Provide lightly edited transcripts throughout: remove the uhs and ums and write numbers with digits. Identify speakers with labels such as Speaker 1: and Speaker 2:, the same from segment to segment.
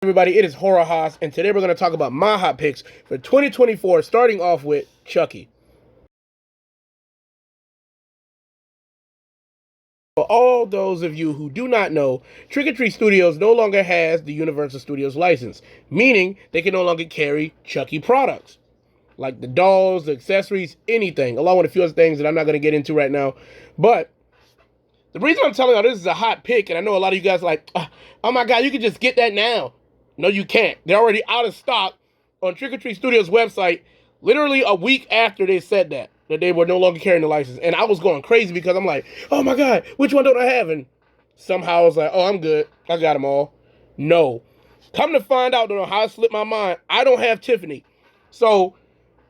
Speaker 1: everybody? It is Horror Haas, and today we're going to talk about my hot picks for 2024, starting off with Chucky. For all those of you who do not know, Trick or Treat Studios no longer has the Universal Studios license, meaning they can no longer carry Chucky products, like the dolls, the accessories, anything, along with a few other things that I'm not going to get into right now. But the reason I'm telling y'all this is a hot pick, and I know a lot of you guys are like, oh my God, you can just get that now. No, you can't. They're already out of stock on Trick or Treat Studios' website literally a week after they said that they were no longer carrying the license. And I was going crazy because I'm like, oh my God, which one don't I have? And somehow I was like, oh, I'm good. I got them all. No. Come to find out, don't know how it slipped my mind, I don't have Tiffany. So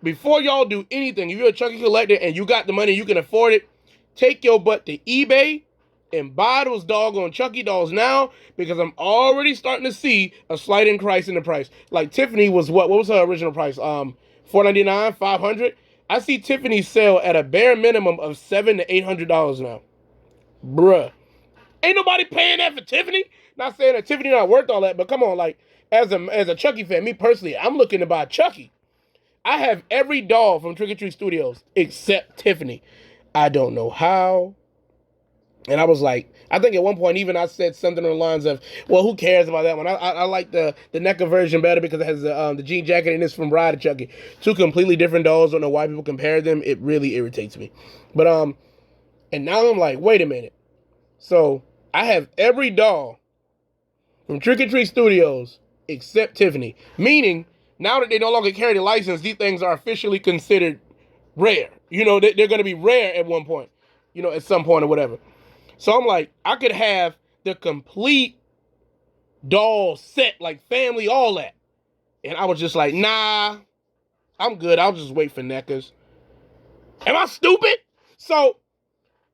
Speaker 1: before y'all do anything, if you're a Chucky collector and you got the money, you can afford it, take your butt to eBay and buy those doggone Chucky dolls now, because I'm already starting to see a slight increase in the price. Like Tiffany was what was her original price? $499, $500. I see Tiffany sell at a bare minimum of $700 to $800 now. Bruh. Ain't nobody paying that for Tiffany. Not saying that Tiffany not worth all that, but come on, like as a Chucky fan, me personally, I'm looking to buy Chucky. I have every doll from Trick or Treat Studios except Tiffany. I don't know how. And I was like, I think at one point even I said something on the lines of, well, who cares about that one? I like the NECA version better because it has the jean jacket and it's from Bride of Chucky. Two completely different dolls. Don't know why people compare them. It really irritates me. But and now I'm like, wait a minute. So I have every doll from Trick or Treat Studios except Tiffany. Meaning, now that they no longer carry the license, these things are officially considered rare. You know, they're going to be rare at one point. You know, at some point or whatever. So I'm like, I could have the complete doll set, like family, all that. And I was just like, nah, I'm good. I'll just wait for NECAs. Am I stupid? So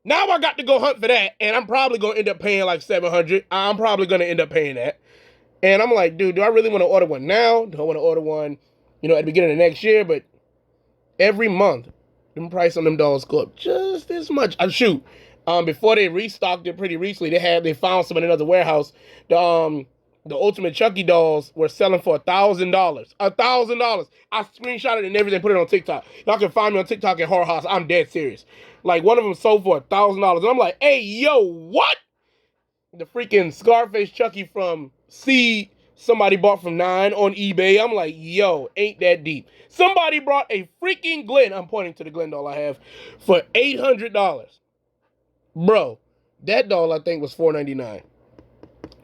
Speaker 1: now I got to go hunt for that, and I'm probably going to end up paying like $700. I'm probably going to end up paying that. And I'm like, dude, do I really want to order one now? Do I want to order one, at the beginning of next year? But every month, the price on them dolls go up just as much. Shoot. Before they restocked it pretty recently, they found some in another warehouse. The Ultimate Chucky dolls were selling for $1,000. $1,000. I screenshot it and everything, put it on TikTok. Y'all can find me on TikTok at Horror House. I'm dead serious. Like, one of them sold for $1,000. And I'm like, hey, yo, what? The freaking Scarface Chucky from C somebody bought from 9 on eBay. I'm like, yo, ain't that deep. Somebody brought a freaking Glen, I'm pointing to the Glen doll I have, for $800. Bro, that doll I think was $499.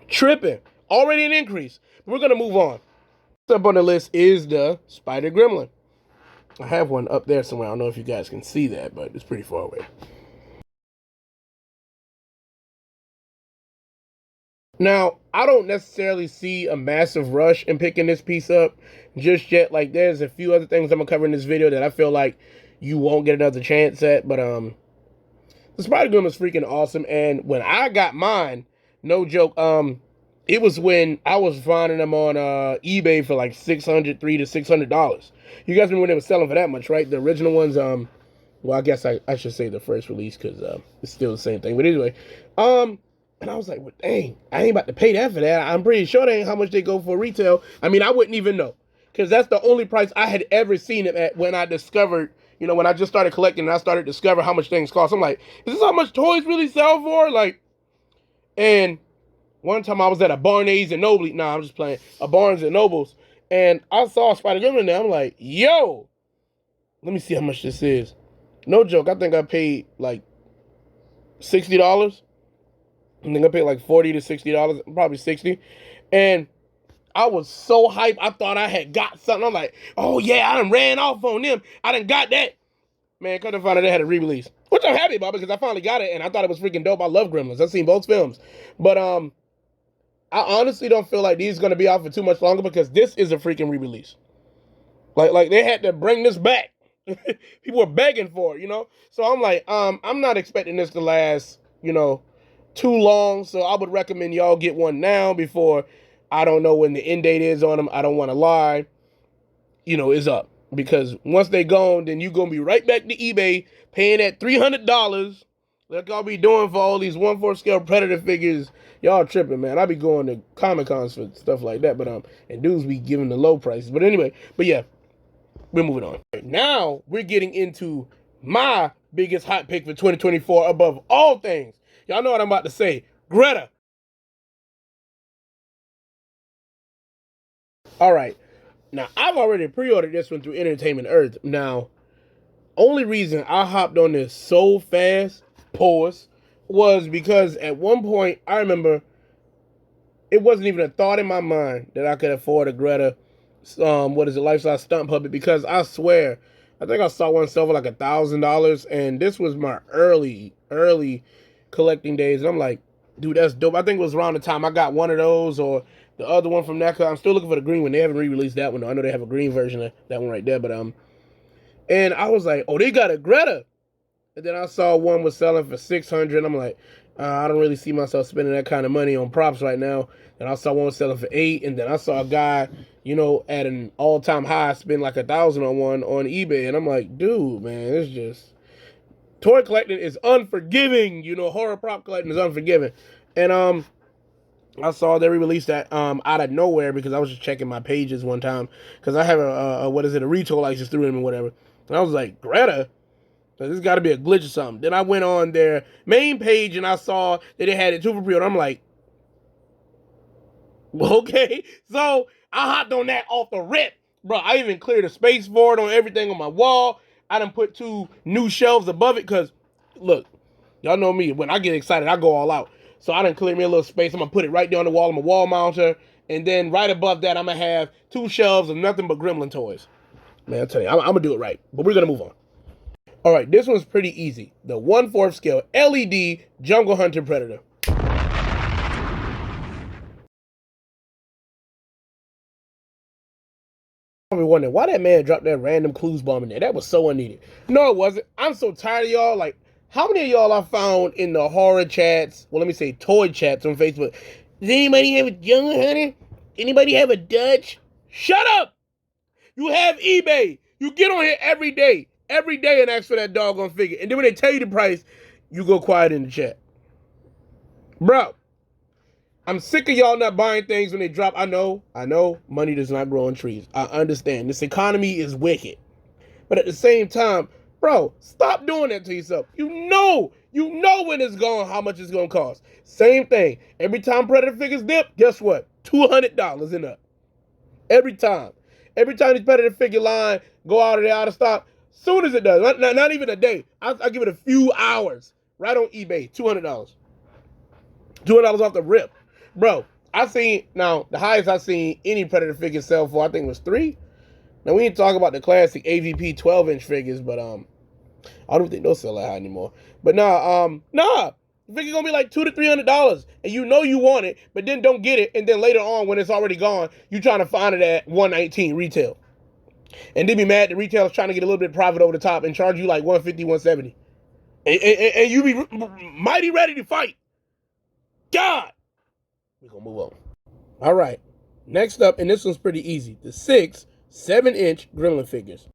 Speaker 1: Tripping. Already an increase. We're going to move on. Next up on the list is the Spider Gremlin. I have one up there somewhere. I don't know if you guys can see that, but it's pretty far away. Now, I don't necessarily see a massive rush in picking this piece up just yet. Like, there's a few other things I'm going to cover in this video that I feel like you won't get another chance at, but the Spider Gremlin is freaking awesome, and when I got mine, no joke, it was when I was finding them on eBay for like $300 to $600. You guys remember when they were selling for that much, right? The original ones, well, I guess I should say the first release because it's still the same thing. But anyway, and I was like, well, dang, I ain't about to pay that for that. I'm pretty sure that ain't how much they go for retail. I mean, I wouldn't even know because that's the only price I had ever seen it at when I discovered, when I just started collecting and I started to discover how much things cost. I'm like, is this how much toys really sell for? Like, and one time I was at a Barnes and Noble. Nah, I'm just playing. A Barnes and Nobles. And I saw Spider Gremlin there. I'm like, yo, let me see how much this is. No joke. I think I paid like $60. I think I paid like $40 to $60, probably $60. And I was so hyped. I thought I had got something. I'm like, oh yeah, I done ran off on them. I done got that. Man, couldn't find out they had a re-release. Which I'm happy about because I finally got it and I thought it was freaking dope. I love Gremlins. I've seen both films. But I honestly don't feel like these are going to be out for too much longer because this is a freaking re-release. Like they had to bring this back. People were begging for it, So I'm like, I'm not expecting this to last, too long. So I would recommend y'all get one now before, I don't know when the end date is on them. I don't want to lie, is up. Because once they gone, then you're going to be right back to eBay paying that $300 like I'll be doing for all these 1/4 scale Predator figures Y'all tripping, man. I be going to Comic Cons for stuff like that, but and dudes be giving the low prices. But anyway, but yeah, we're moving on. Now we're getting into my biggest hot pick for 2024 above all things. Y'all know what I'm about to say. Greta. All right. Now I've already pre-ordered this one through Entertainment Earth. Now, only reason I hopped on this so fast, pause, was because at one point I remember it wasn't even a thought in my mind that I could afford a Greta, lifestyle stunt puppet, because I swear, I think I saw one sell for like $1,000, and this was my early collecting days, and I'm like, dude, that's dope. I think it was around the time I got one of those, or the other one from NECA. I'm still looking for the green one. They haven't re-released that one. I know they have a green version of that one right there, but and I was like, oh, they got a Greta. And then I saw one was selling for 600. I'm like, I don't really see myself spending that kind of money on props right now. And I saw one was selling for 8. And then I saw a guy, at an all-time high spend like 1,000 on one on eBay. And I'm like, dude, man, it's just toy collecting is unforgiving. Horror prop collecting is unforgiving. And I saw they re-released that out of nowhere because I was just checking my pages one time because I have a retail license through them or whatever. And I was like, Greta. This got to be a glitch or something. Then I went on their main page and I saw that they had it too for pre-order. I'm like, okay. So I hopped on that off the rip. Bro, I even cleared a space for it on everything on my wall. I done put 2 new shelves above it because, look, y'all know me. When I get excited, I go all out. So I done cleared me a little space. I'm going to put it right there on the wall. I'm a wall mounter. And then right above that, I'm going to have 2 shelves of nothing but Gremlin toys. Man, I'll tell you, I'm going to do it right. But we're going to move on. All right, this one's pretty easy. The 1/4 scale LED Jungle Hunter Predator. I'm wondering why that man dropped that random clues bomb in there. That was so unneeded. No, it wasn't. I'm so tired of y'all. Like, how many of y'all I found in the horror chats? Well, let me say toy chats on Facebook. Does anybody have a Jungle Hunter? Anybody have a Dutch? Shut up! You have eBay. You get on here every day and ask for that doggone figure. And then when they tell you the price, you go quiet in the chat. Bro, I'm sick of y'all not buying things when they drop. I know, money does not grow on trees. I understand. This economy is wicked. But at the same time, bro, stop doing that to yourself. You know when it's gone, how much it's going to cost. Same thing. Every time Predator figures dip, guess what? $200 and up. Every time. Every time this Predator figure line go out of stock, soon as it does, not even a day, I give it a few hours, right on eBay, $200. $200 off the rip. Bro, the highest I've seen any Predator figure sell for, I think was 3. Now, we ain't talking about the classic AVP 12-inch figures, but I don't think those sell that high anymore. But nah, the figure gonna be like $200 to $300, and you want it, but then don't get it, and then later on when it's already gone, you trying to find it at $119 retail, and then be mad the retail is trying to get a little bit of profit over the top and charge you like $150, $170, and you be mighty ready to fight. God, we gonna move on. All right, next up, and this one's pretty easy: the 6 7-inch Gremlin figures.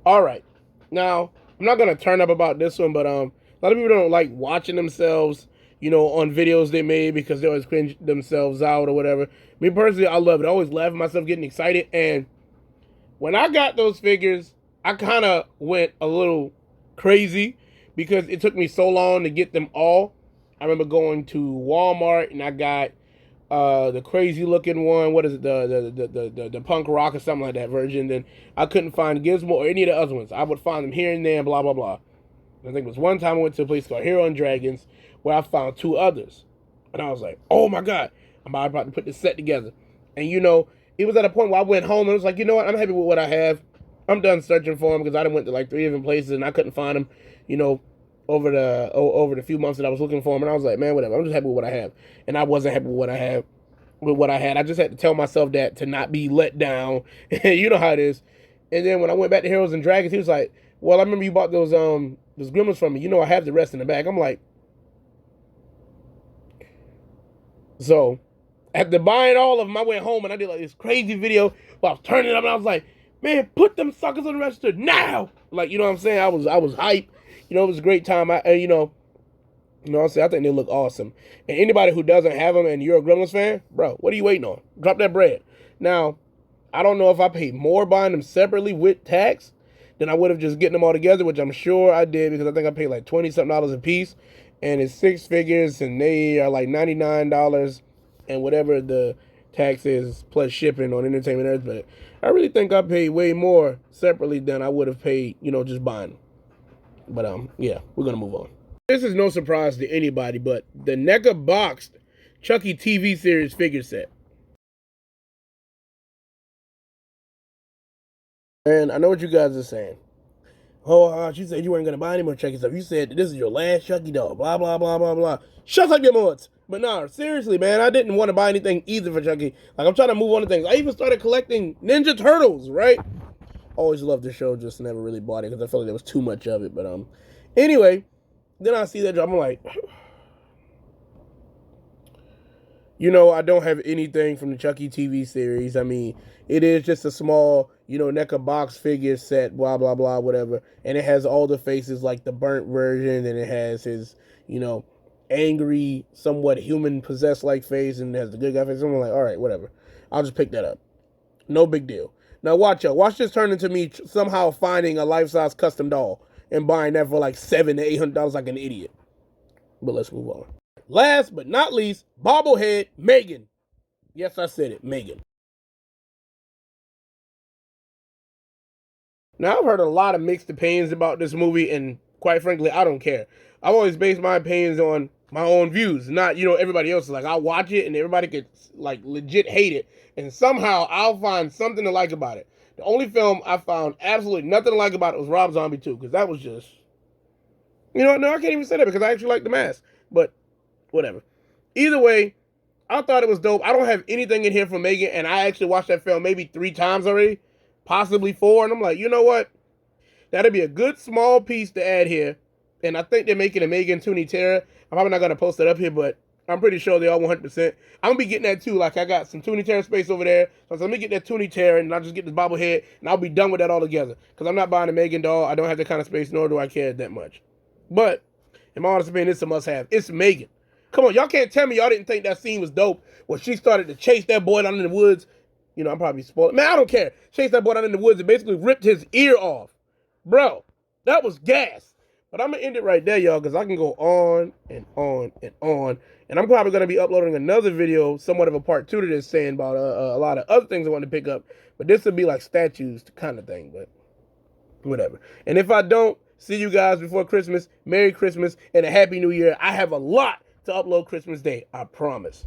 Speaker 1: All right, now I'm not gonna turn up about this one, but a lot of people don't like watching themselves, on videos they made because they always cringe themselves out or whatever. Me personally, I love it. I always laugh at myself getting excited, and when I got those figures, I kind of went a little crazy because it took me so long to get them all. I remember going to Walmart and I got the crazy looking one. What is it? The punk rock or something like that version. Then I couldn't find Gizmo or any of the other ones. I would find them here and there and blah blah blah. I think it was one time I went to a place called Hero and Dragons where I found 2 others, and I was like, oh my god, I'm about to put this set together. And it was at a point where I went home and I was like, you know what, I'm happy with what I have. I'm done searching for them because I done went to like 3 different places and I couldn't find them. Over the few months that I was looking for them, and I was like, man, whatever. I'm just happy with what I have, and I wasn't happy with what I have. With what I had, I just had to tell myself that to not be let down. You know how it is. And then when I went back to Heroes and Dragons, he was like, well, I remember you bought those Gremlins from me. I have the rest in the bag. I'm like, so after buying all of them, I went home and I did like this crazy video while I was turning it up, and I was like, man, put them suckers on the register now. Like, you know what I'm saying? I was hyped. It was a great time. You know what I'm saying? I think they look awesome. And anybody who doesn't have them and you're a Gremlins fan, bro, what are you waiting on? Drop that bread. Now, I don't know if I paid more buying them separately with tax than I would have just getting them all together, which I'm sure I did because I think I paid like 20 something dollars a piece. And it's six figures and they are like $99 and whatever the tax is plus shipping on entertainment earth. But I really think I paid way more separately than I would have paid, just buying them. But yeah, we're gonna move on. This is no surprise to anybody, but the NECA boxed Chucky TV series figure set. And I know what you guys are saying. Oh, she said you weren't gonna buy any more Chucky stuff. You said this is your last Chucky doll. Blah blah blah blah blah. Shut up, your mutts. But no, seriously, man, I didn't want to buy anything either for Chucky. Like I'm trying to move on to things. I even started collecting Ninja Turtles. Right? Always loved the show, just never really bought it because I felt like there was too much of it. But anyway, then I see that drop. I'm like, I don't have anything from the Chucky TV series. I mean, it is just a small, NECA box figure set, blah, blah, blah, whatever. And it has all the faces like the burnt version, and it has his, angry, somewhat human possessed like face, and it has the good guy face. I'm like, all right, whatever. I'll just pick that up. No big deal. Now, watch out. Watch this turn into me somehow finding a life size custom doll and buying that for like $700 to $800 like an idiot. But let's move on. Last but not least, bobblehead Megan. Yes, I said it, Megan. Now, I've heard a lot of mixed opinions about this movie, and quite frankly, I don't care. I've always based my opinions on my own views, not, everybody else's. Like, I'll watch it, and everybody could, like, legit hate it, and somehow I'll find something to like about it. The only film I found absolutely nothing to like about it was Rob Zombie 2, because that was just... No, I can't even say that, because I actually like The Mask. But, whatever. Either way, I thought it was dope. I don't have anything in here for Megan, and I actually watched that film maybe 3 times already, possibly 4, and I'm like, you know what? That'd be a good small piece to add here. And I think they're making a Megan Toonie Terror. I'm probably not gonna post it up here, but I'm pretty sure they are 100%. I'm gonna be getting that too. Like I got some Toonie Terror space over there, so let me get that Toonie Terror, and I'll just get this bobblehead, and I'll be done with that altogether. Because I'm not buying a Megan doll. I don't have that kind of space, nor do I care that much. But in my honest opinion, it's a must-have. It's Megan. Come on, y'all can't tell me y'all didn't think that scene was dope when she started to chase that boy down in the woods. I'm probably spoiling. Man, I don't care. Chase that boy down in the woods and basically ripped his ear off. Bro, that was gas. But I'm going to end it right there, y'all, because I can go on and on and on. And I'm probably going to be uploading another video, somewhat of a part 2 to this, saying about a lot of other things I want to pick up. But this would be like statues kind of thing, but whatever. And if I don't see you guys before Christmas, Merry Christmas and a Happy New Year. I have a lot to upload Christmas Day, I promise.